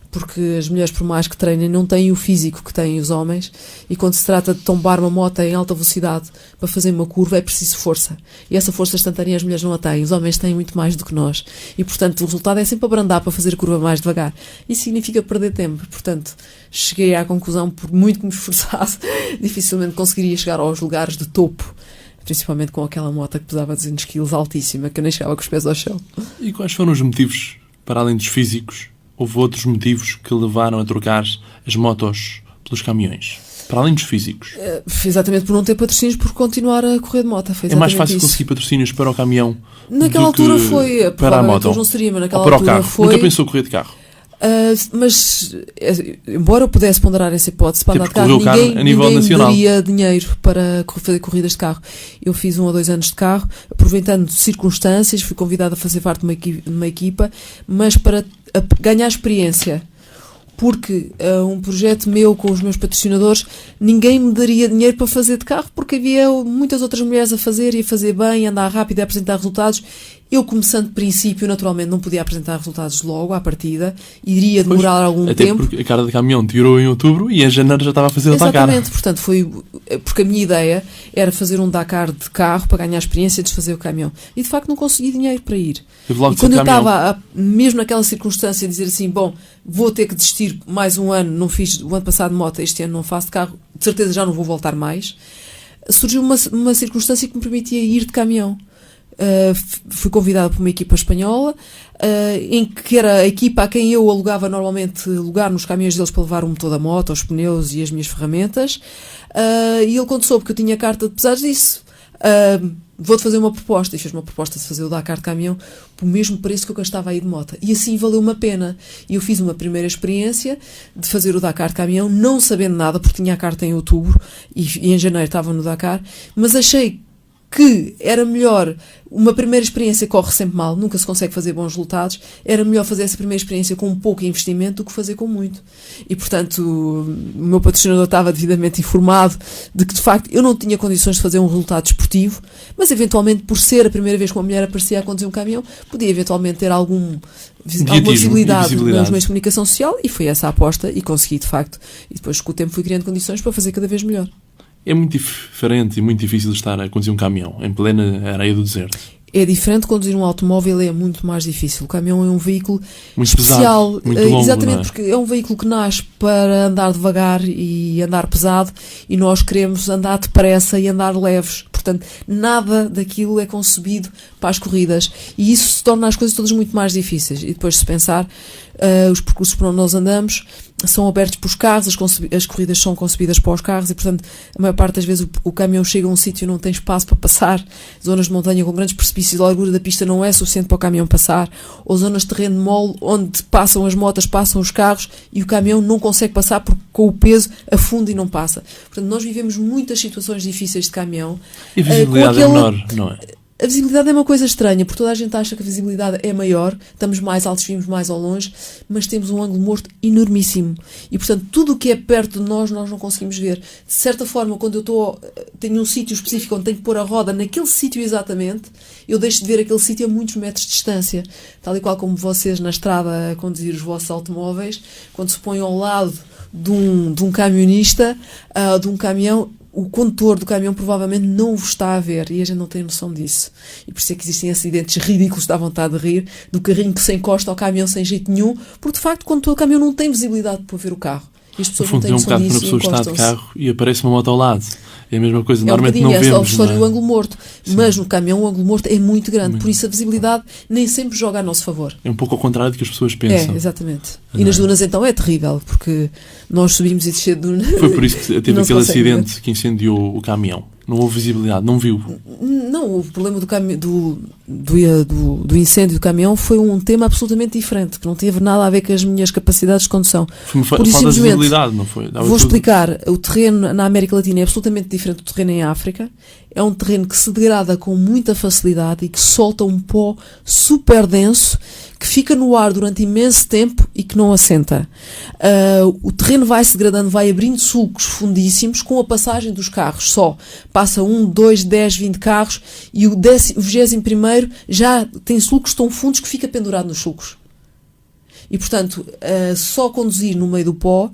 Porque as mulheres, por mais que treinem, não têm o físico que têm os homens, e quando se trata de tombar uma moto em alta velocidade para fazer uma curva é preciso força, e essa força instantânea as mulheres não a têm, os homens têm muito mais do que nós, e portanto o resultado é sempre abrandar para fazer a curva mais devagar. Isso significa perder tempo. Portanto, cheguei à conclusão, por muito que me esforçasse, dificilmente conseguiria chegar aos lugares de topo, principalmente com aquela moto que pesava 200 kg, altíssima, que eu nem chegava com os pés ao chão. E quais foram os motivos, para além dos físicos? Houve outros motivos que levaram a trocar as motos pelos caminhões, para além dos físicos? Exatamente por não ter patrocínios, por continuar a correr de moto. É mais fácil conseguir patrocínios para o caminhão naquela altura foi, para a moto? Hoje não seria, mas naquela para altura o carro. foi. Nunca pensou correr de carro? Mas, embora eu pudesse ponderar essa hipótese para andar de carro, ninguém me daria dinheiro para fazer corridas de carro. Eu fiz 1 ou 2 anos de carro, aproveitando circunstâncias, fui convidado a fazer parte de uma equipa, mas para ganhar experiência. Porque um projeto meu com os meus patrocinadores, ninguém me daria dinheiro para fazer de carro, porque havia muitas outras mulheres a fazer, e a fazer bem, a andar rápido, a apresentar resultados. Eu, começando de princípio, naturalmente não podia apresentar resultados logo à partida, iria demorar algum tempo. Porque a cara de caminhão tirou em outubro e em janeiro já estava a fazer o Dakar. Exatamente, portanto, porque a minha ideia era fazer um Dakar de carro para ganhar experiência de fazer o caminhão. E de facto não consegui dinheiro para ir. E quando eu estava, mesmo naquela circunstância, a dizer assim, bom, vou ter que desistir mais um ano, não fiz o ano passado de moto, este ano não faço de carro, de certeza já não vou voltar mais, surgiu uma circunstância que me permitia ir de caminhão. Fui convidado por uma equipa espanhola, em que era a equipa a quem eu alugava normalmente lugar nos caminhões deles para levar o motor da moto, os pneus e as minhas ferramentas, e ele, quando soube que eu tinha carta de pesados, disse, vou-te fazer uma proposta, e fez uma proposta de fazer o Dakar de caminhão pelo mesmo preço que eu gastava aí de moto, e assim valeu-me a pena. E eu fiz uma primeira experiência de fazer o Dakar de caminhão, não sabendo nada, porque tinha a carta em outubro e em janeiro estava no Dakar, mas achei que era melhor, uma primeira experiência corre sempre mal, nunca se consegue fazer bons resultados, era melhor fazer essa primeira experiência com um pouco investimento do que fazer com muito. E, portanto, o meu patrocinador estava devidamente informado de que, de facto, eu não tinha condições de fazer um resultado desportivo, mas, eventualmente, por ser a primeira vez que uma mulher aparecia a conduzir um caminhão, podia, eventualmente, ter alguma visibilidade nos meios de comunicação social, e foi essa a aposta, e consegui, de facto. E depois, com o tempo, fui criando condições para fazer cada vez melhor. É muito diferente e muito difícil estar a conduzir um caminhão em plena areia do deserto. É diferente, conduzir um automóvel é muito mais difícil. O caminhão é um veículo muito especial, pesado, muito longo, exatamente, não é? Porque é um veículo que nasce para andar devagar e andar pesado, e nós queremos andar depressa e andar leves. Portanto, nada daquilo é concebido para as corridas, e isso se torna as coisas todas muito mais difíceis. E depois, se pensar, os percursos por onde nós andamos são abertos para os carros, as corridas são concebidas para os carros e, portanto, a maior parte das vezes o caminhão chega a um sítio e não tem espaço para passar, zonas de montanha com grandes precipícios, a largura da pista não é suficiente para o caminhão passar, ou zonas de terreno mole onde passam as motas, passam os carros e o caminhão não consegue passar porque com o peso afunda e não passa. Portanto, nós vivemos muitas situações difíceis de caminhão. E a visibilidade é menor, não é? A visibilidade é uma coisa estranha, porque toda a gente acha que a visibilidade é maior, estamos mais altos, vimos mais ao longe, mas temos um ângulo morto enormíssimo. E, portanto, tudo o que é perto de nós não conseguimos ver. De certa forma, quando eu tenho um sítio específico onde tenho que pôr a roda naquele sítio exatamente, eu deixo de ver aquele sítio a muitos metros de distância. Tal e qual como vocês na estrada a conduzir os vossos automóveis, quando se põem ao lado de um camionista, de um caminhão, o condutor do caminhão provavelmente não vos está a ver e a gente não tem noção disso. E por isso é que existem acidentes ridículos, dá vontade de rir, do carrinho que se encosta ao caminhão sem jeito nenhum, porque de facto o condutor do caminhão não tem visibilidade para ver o carro. E as pessoas não têm noção disso. Um bocado quando a pessoa está de carro e aparece uma moto ao lado. É a mesma coisa, normalmente não vemos. É a história do ângulo morto. Sim. Mas no caminhão o ângulo morto é muito grande, por isso a visibilidade nem sempre joga a nosso favor. É um pouco ao contrário do que as pessoas pensam. É, exatamente. E nas dunas então é terrível, porque nós subimos e descer de duna. Foi por isso que teve aquele acidente que incendiou o caminhão. Não houve visibilidade, não viu. Não, o problema do incêndio do caminhão foi um tema absolutamente diferente, que não teve nada a ver com as minhas capacidades de condução. Foi uma falta de visibilidade, não foi? Vou explicar. O terreno na América Latina é absolutamente diferente do terreno em África. É um terreno que se degrada com muita facilidade e que solta um pó super denso, que fica no ar durante imenso tempo e que não assenta. O terreno vai se degradando, vai abrindo sulcos fundíssimos com a passagem dos carros só. Passa 1, 2, 10, 20 carros e o 21º já tem sulcos tão fundos que fica pendurado nos sulcos. E, portanto, só conduzir no meio do pó,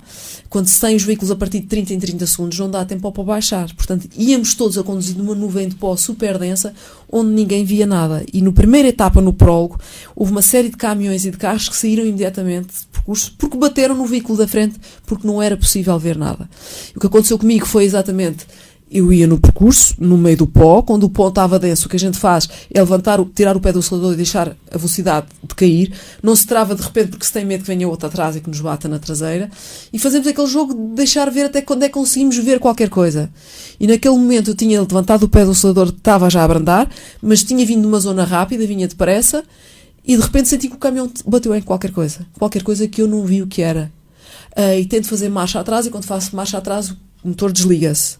quando se tem os veículos a partir de 30 em 30 segundos, não dá tempo para baixar. Portanto, íamos todos a conduzir numa nuvem de pó super densa, onde ninguém via nada. E na primeira etapa, no prólogo, houve uma série de caminhões e de carros que saíram imediatamente de percurso, porque bateram no veículo da frente, porque não era possível ver nada. E o que aconteceu comigo foi exatamente... Eu ia no percurso, no meio do pó, quando o pó estava denso, o que a gente faz é tirar o pé do acelerador e deixar a velocidade de cair, não se trava de repente porque se tem medo que venha outro atrás e que nos bata na traseira, e fazemos aquele jogo de deixar ver até quando é que conseguimos ver qualquer coisa. E naquele momento eu tinha levantado o pé do acelerador, estava já a abrandar, mas tinha vindo numa zona rápida, vinha depressa, e de repente senti que o caminhão bateu em qualquer coisa que eu não vi o que era. E tento fazer marcha atrás, e quando faço marcha atrás o motor desliga-se.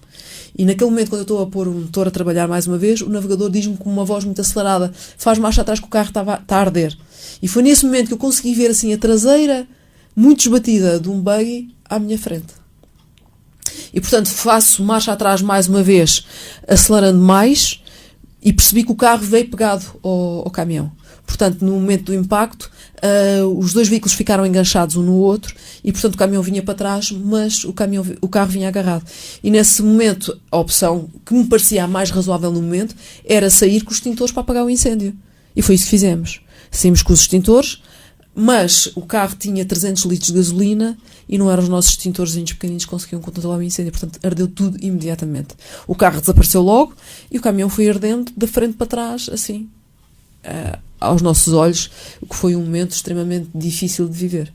E naquele momento, quando eu estou a pôr o motor a trabalhar mais uma vez, o navegador diz-me com uma voz muito acelerada: faz marcha atrás que o carro está a arder. E foi nesse momento que eu consegui ver assim a traseira muito esbatida de um buggy à minha frente. E portanto faço marcha atrás mais uma vez, acelerando mais, e percebi que o carro veio pegado ao caminhão. Portanto, no momento do impacto, os dois veículos ficaram enganchados um no outro e, portanto, o caminhão vinha para trás, mas o carro vinha agarrado. E nesse momento, a opção que me parecia a mais razoável no momento era sair com os extintores para apagar o incêndio. E foi isso que fizemos. Saímos com os extintores, mas o carro tinha 300 litros de gasolina e não eram os nossos extintorzinhos pequeninos que conseguiam controlar o incêndio. Portanto, ardeu tudo imediatamente. O carro desapareceu logo e o caminhão foi ardendo da frente para trás, assim, aos nossos olhos, o que foi um momento extremamente difícil de viver.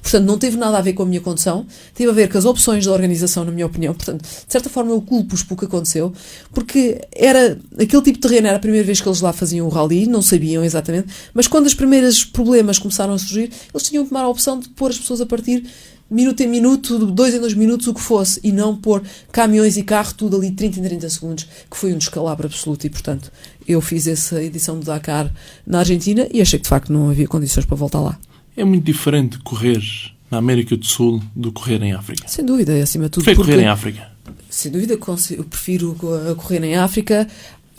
Portanto, não teve nada a ver com a minha condução, teve a ver com as opções da organização, na minha opinião. Portanto, de certa forma eu culpo-os pelo que aconteceu, porque aquele tipo de terreno era a primeira vez que eles lá faziam o rally, não sabiam exatamente, mas quando os primeiros problemas começaram a surgir, eles tinham que tomar a opção de pôr as pessoas a partir minuto em minuto, 2 em 2 minutos, o que fosse, e não pôr caminhões e carro tudo ali 30 em 30 segundos, que foi um descalabro absoluto. E, portanto, eu fiz essa edição do Dakar na Argentina e achei que, de facto, não havia condições para voltar lá. É muito diferente correr na América do Sul do que correr em África. Sem dúvida, acima de tudo. Prefiro correr em África? Sem dúvida, eu prefiro correr em África.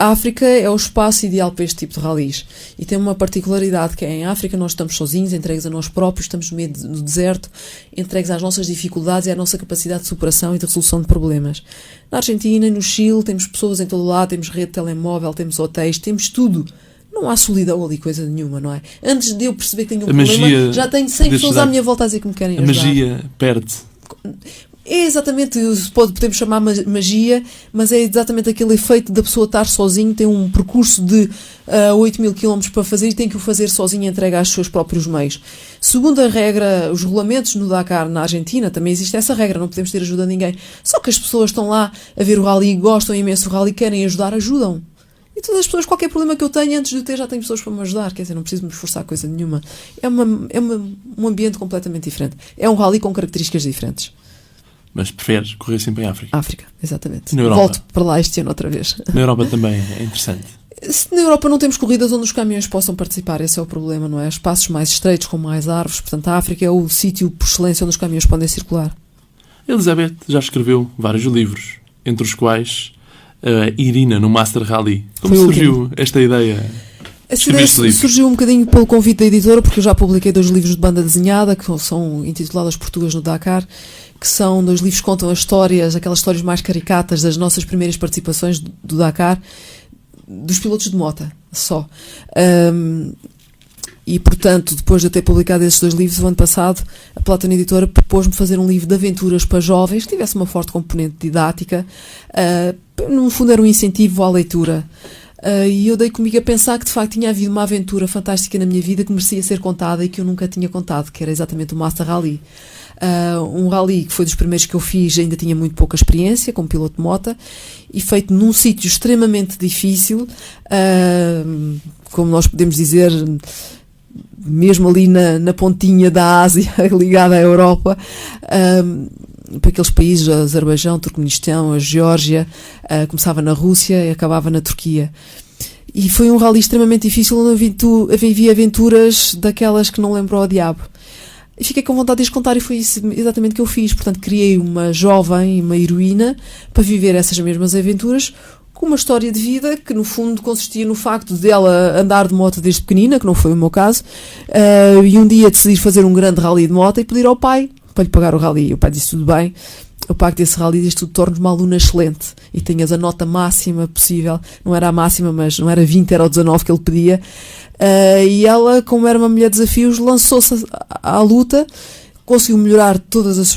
A África é o espaço ideal para este tipo de ralis. E tem uma particularidade que é, em África nós estamos sozinhos, entregues a nós próprios, estamos no meio do deserto, entregues às nossas dificuldades e à nossa capacidade de superação e de resolução de problemas. Na Argentina e no Chile temos pessoas em todo lado, temos rede de telemóvel, temos hotéis, temos tudo. Não há solidão ali, coisa nenhuma, não é? Antes de eu perceber que tenho um problema, já tenho 100 pessoas à minha volta a dizer que me querem ajudar. A magia perde. É exatamente, podemos chamar magia, mas é exatamente aquele efeito da pessoa estar sozinho, tem um percurso de 8.000 km para fazer e tem que o fazer sozinho, entregue aos seus próprios meios. Segundo a regra, os regulamentos no Dakar, na Argentina, também existe essa regra, não podemos ter ajuda de ninguém. Só que as pessoas estão lá a ver o rally, gostam imenso do rally, querem ajudar, ajudam. E todas as pessoas, qualquer problema que eu tenha, antes de ter, já tenho pessoas para me ajudar. Quer dizer, não preciso me esforçar coisa nenhuma. É um ambiente completamente diferente. É um rally com características diferentes. Mas preferes correr sempre em África? África, exatamente. Na Europa? Volto para lá este ano outra vez. Na Europa também é interessante. Se na Europa não temos corridas onde os caminhões possam participar, esse é o problema, não é? Espaços mais estreitos, com mais árvores. Portanto, a África é o sítio por excelência onde os caminhões podem circular. Elizabeth já escreveu vários livros, entre os quais Irina no Master Rally. Como surgiu esta ideia? Essa ideia surgiu um bocadinho pelo convite da editora, porque eu já publiquei 2 livros de banda desenhada, que são intitulados Português no Dakar, que são 2 livros que contam as histórias, aquelas histórias mais caricatas das nossas primeiras participações do Dakar, dos pilotos de mota, só. E, portanto, depois de eu ter publicado esses 2 livros, o ano passado, a Platano Editora propôs-me fazer um livro de aventuras para jovens, que tivesse uma forte componente didática. No fundo, era um incentivo à leitura. E eu dei comigo a pensar que, de facto, tinha havido uma aventura fantástica na minha vida que merecia ser contada e que eu nunca tinha contado, que era exatamente o Master Rally. Um rally que foi dos primeiros que eu fiz, ainda tinha muito pouca experiência como piloto de mota, e feito num sítio extremamente difícil, como nós podemos dizer, mesmo ali na pontinha da Ásia, ligada à Europa, para aqueles países, o Azerbaijão, Turcomenistão, a Geórgia, começava na Rússia e acabava na Turquia. E foi um rally extremamente difícil, onde havia aventuras daquelas que não lembrou ao diabo. E fiquei com vontade de lhes contar, e foi isso exatamente que eu fiz. Portanto, criei uma jovem, uma heroína, para viver essas mesmas aventuras, com uma história de vida que, no fundo, consistia no facto dela andar de moto desde pequenina, que não foi o meu caso, e um dia decidir fazer um grande rally de moto e pedir ao pai para lhe pagar o rally. O pai disse: tudo bem, eu pago desse rally, diz: tu tornes uma aluna excelente e tenhas a nota máxima possível. Não era a máxima, mas não era 20, era o 19 que ele pedia. E ela, como era uma mulher de desafios, lançou-se à luta, conseguiu melhorar todas as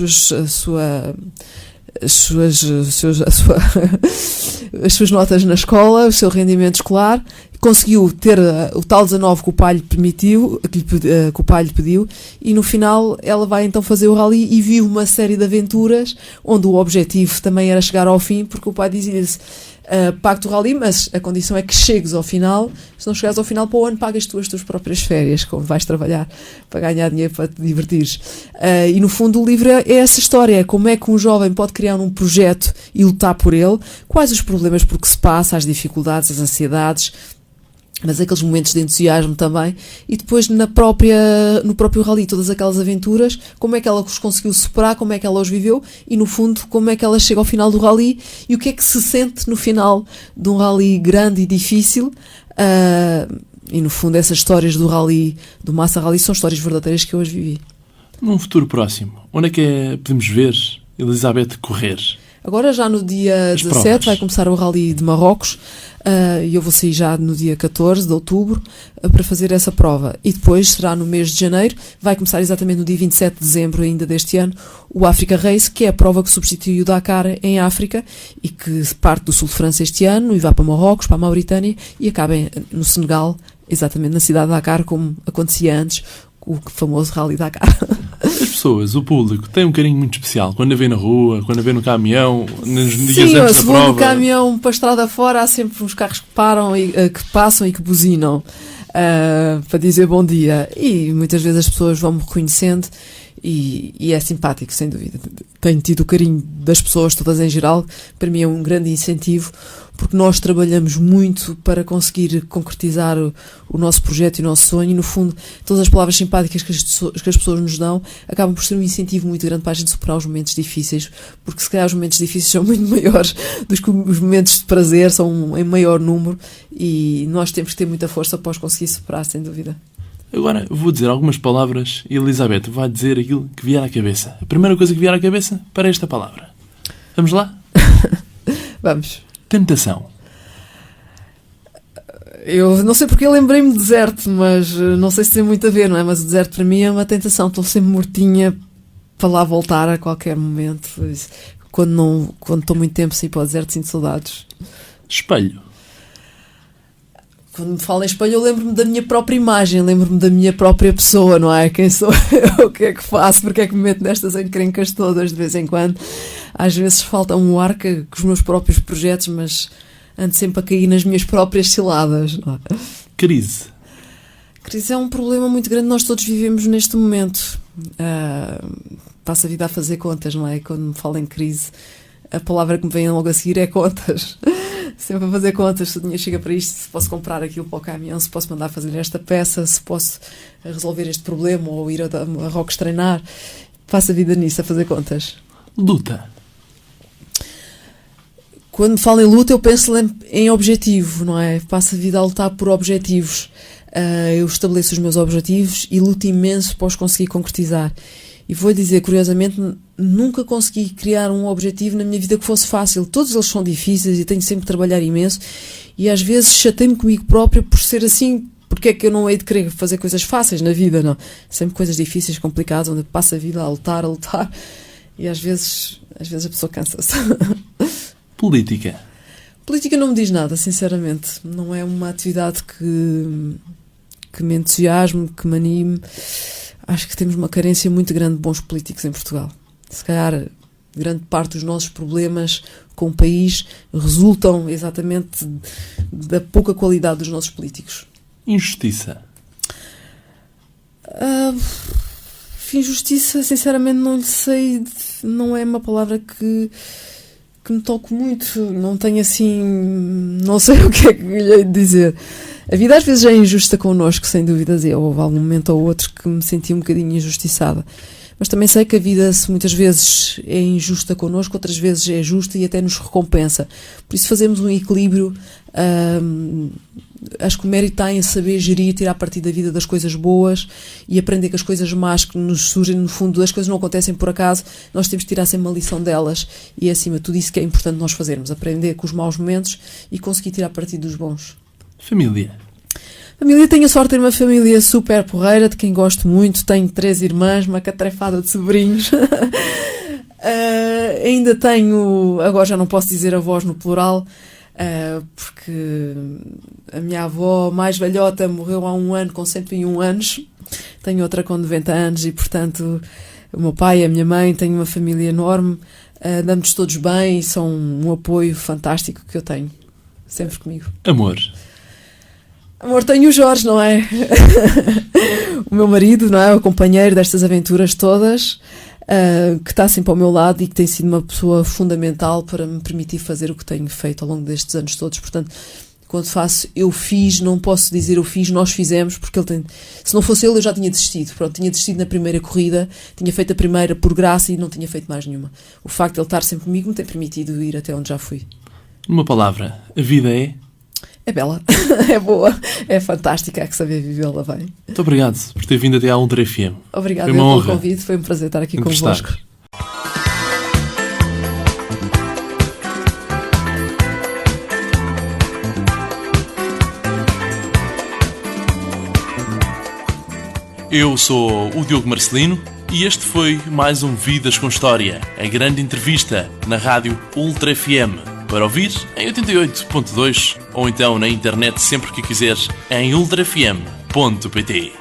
suas notas na escola, o seu rendimento escolar, conseguiu ter o tal 19 que o pai lhe permitiu, que o pai lhe pediu, e no final ela vai então fazer o rally e viu uma série de aventuras onde o objetivo também era chegar ao fim, porque o pai dizia-lhe: pago-te o rally, mas a condição é que chegues ao final. Se não chegares ao final, para o ano pagas tu as tuas próprias férias, como vais trabalhar para ganhar dinheiro, para te divertires. E no fundo o livro é essa história, é como é que um jovem pode criar um projeto e lutar por ele, quais os problemas por que se passa, as dificuldades, as ansiedades, mas aqueles momentos de entusiasmo também, e depois no próprio rally, todas aquelas aventuras, como é que ela os conseguiu superar, como é que ela os viveu, e no fundo como é que ela chega ao final do rally e o que é que se sente no final de um rally grande e difícil. E no fundo essas histórias do rally, do Master Rally, são histórias verdadeiras que eu hoje vivi. Num futuro próximo, onde é que podemos ver Elizabeth correr? Agora já no dia 17 vai começar o Rally de Marrocos, e eu vou sair já no dia 14 de outubro para fazer essa prova. E depois será no mês de janeiro, vai começar exatamente no dia 27 de dezembro ainda deste ano, o Africa Race, que é a prova que substitui o Dakar em África e que parte do sul de França este ano e vai para Marrocos, para a Mauritânia e acaba no Senegal, exatamente na cidade de Dakar, como acontecia antes, o famoso Rally Dakar. As pessoas, o público, tem um carinho muito especial quando a vê na rua, quando a vê no caminhão, nos dias Sim, antes se da vou prova. no caminhão para a estrada fora, há sempre uns carros que param e que passam e que buzinam para dizer bom dia. E muitas vezes as pessoas vão-me reconhecendo e é simpático, sem dúvida. Tenho tido o carinho das pessoas todas em geral, para mim é um grande incentivo, porque nós trabalhamos muito para conseguir concretizar o nosso projeto e o nosso sonho, e no fundo todas as palavras simpáticas que as pessoas nos dão acabam por ser um incentivo muito grande para a gente superar os momentos difíceis, porque se calhar os momentos difíceis são muito maiores do que os momentos de prazer, são em maior número, e nós temos que ter muita força para os conseguir superar, sem dúvida. Agora vou dizer algumas palavras e a Elizabeth vai dizer aquilo que vier à cabeça. A primeira coisa que vier à cabeça para esta palavra. Vamos lá? Vamos. Tentação. Eu não sei porque eu lembrei-me de deserto, mas não sei se tem muito a ver, não é? Mas o deserto para mim é uma tentação. Estou sempre mortinha para lá voltar a qualquer momento. Quando estou muito tempo sem ir para o deserto, sinto saudades. Espelho. Quando me falo em espelho, eu lembro-me da minha própria imagem, lembro-me da minha própria pessoa, não é? Quem sou eu, o que é que faço, porque é que me meto nestas encrencas todas de vez em quando. Às vezes falta um ar com os meus próprios projetos, mas ando sempre a cair nas minhas próprias ciladas. Não é? Crise. Crise é um problema muito grande, nós todos vivemos neste momento. Passo a vida a fazer contas, não é? Quando me falo em crise, a palavra que me vem logo a seguir é contas. Sempre a fazer contas, se o dinheiro chega para isto, se posso comprar aquilo para o caminhão, se posso mandar fazer esta peça, se posso resolver este problema ou ir a Rocks treinar. Passo a vida nisso, a fazer contas. Luta. Quando falo em luta, eu penso em objetivo, não é? Passo a vida a lutar por objetivos. Eu estabeleço os meus objetivos e luto imenso para os conseguir concretizar. E vou dizer, curiosamente, nunca consegui criar um objetivo na minha vida que fosse fácil. Todos eles são difíceis e tenho sempre que trabalhar imenso. E às vezes chatei-me comigo próprio por ser assim. Porque é que eu não hei de querer fazer coisas fáceis na vida, não? Sempre coisas difíceis, complicadas, onde passo a vida a lutar. E às vezes a pessoa cansa-se. Política. Política não me diz nada, sinceramente. Não é uma atividade que me entusiasme, que me anime. Acho que temos uma carência muito grande de bons políticos em Portugal. Se calhar, grande parte dos nossos problemas com o país resultam exatamente da pouca qualidade dos nossos políticos. Injustiça. Injustiça, sinceramente, não lhe sei. Não é uma palavra que me toque muito. Não tenho assim. Não sei o que é que lhe hei de dizer. A vida às vezes é injusta connosco, sem dúvidas. Houve algum momento ou outro que me senti um bocadinho injustiçada. Mas também sei que a vida muitas vezes é injusta connosco, outras vezes é justa e até nos recompensa. Por isso fazemos um equilíbrio. Acho que o mérito está em saber gerir, tirar partido da vida das coisas boas e aprender que as coisas más que nos surgem, no fundo, as coisas não acontecem por acaso, nós temos que tirar sempre uma lição delas e é acima de tudo isso que é importante nós fazermos, aprender com os maus momentos e conseguir tirar partido dos bons. Família. Tenho a sorte de ter uma família super porreira, de quem gosto muito, tenho 3 irmãs, uma catrefada de sobrinhos. Ainda tenho, agora já não posso dizer avós no plural, porque a minha avó mais velhota morreu há 1 ano com 101 anos, tenho outra com 90 anos e portanto o meu pai e a minha mãe têm uma família enorme, damos todos bem e são um apoio fantástico que eu tenho sempre comigo. Amor, tenho o Jorge, não é? O meu marido, não é? O companheiro destas aventuras todas, que está sempre ao meu lado e que tem sido uma pessoa fundamental para me permitir fazer o que tenho feito ao longo destes anos todos. Portanto, quando faço eu fiz, não posso dizer eu fiz, nós fizemos, porque ele tem... Se não fosse ele, eu já tinha desistido. Pronto, tinha desistido na primeira corrida, tinha feito a primeira por graça e não tinha feito mais nenhuma. O facto de ele estar sempre comigo me tem permitido ir até onde já fui. numa palavra, a vida é... É bela, é boa, é fantástica, há que saber vivê-la bem. Muito obrigado por ter vindo até à Ultra FM. Obrigada pelo honra. Convite, foi um prazer estar aqui convosco. Eu sou o Diogo Marcelino e este foi mais um Vidas com História, a grande entrevista na rádio Ultra FM. Para ouvir em 88.2 ou então na internet sempre que quiseres em ultrafm.pt.